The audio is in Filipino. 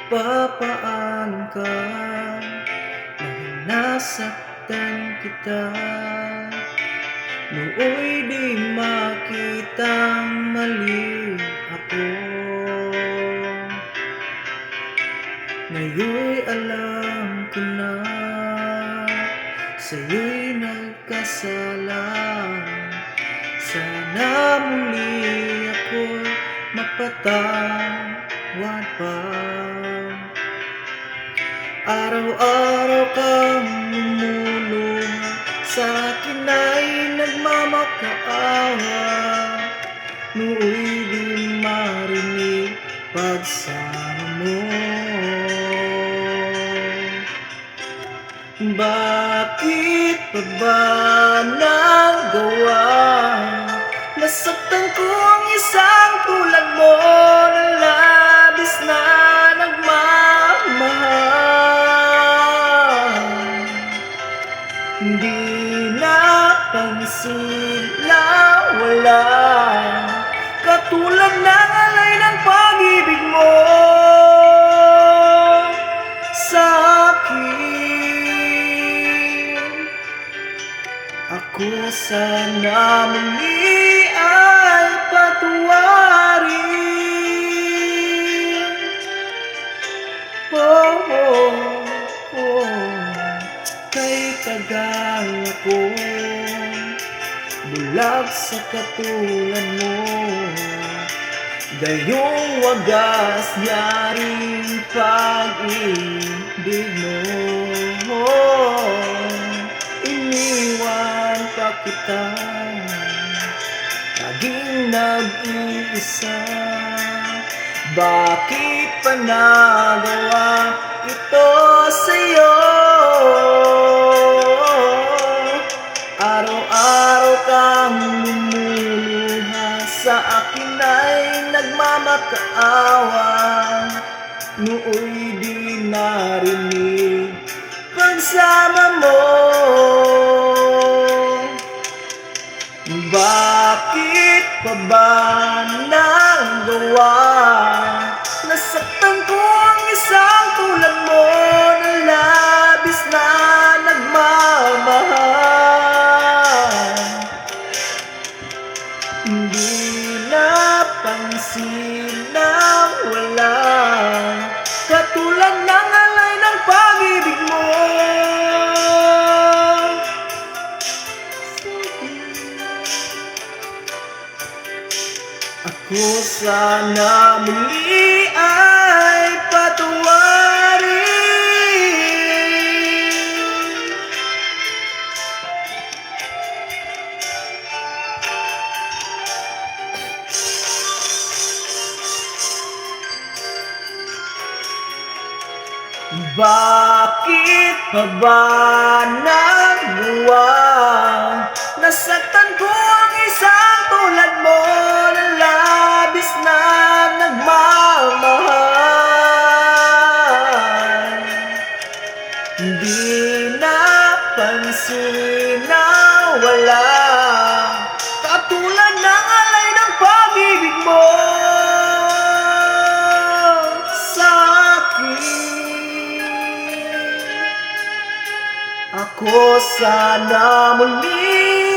Magpapaalam ka dahil nasaktan kita. Nooy di makitang mali ako. Ngayon'y alam ko na sa'yo'y nagkasala. Sana muli ako mapatawad pa. Araw-araw kang lumuluha, sa'kin ay nagmamakaawa. Nooy di marinig pagsama mo. Bakit pa ba nagawa? Nasaktan ko ang isang tulad mo na labis na nagmamahal. Hindi napansin na wala katulad ng alay ng pag-ibig mo sa'kin. Ako sana muli ay patawarin. Oh, oh, oh. Kay tagal ako bulag sa katulad mo. Gayong wagas yaring pag-ibig mo. Iniwan pa kita, laging nag-iisa. Bakit pa nagawa ito sa'yo? Araw-araw kang lumuluha, sa akin ay nagmamakaawa. Nooy di narinig pagsama mo. Bakit pa ba nagawa? Nasaktan ko ang isang tulad mo na labis na nagmamahal. Hindi napansin na wala katulad ng alay ng pag-ibig mo. Ako sana muli ay patawarin. Bakit pa ba nagawa? Nasaktan ko ang isang tulad mo na labis na nagmamahal. Hindi napansin na wala katulad ng alay ng pag-ibig mo sa'kin. Ako sana muli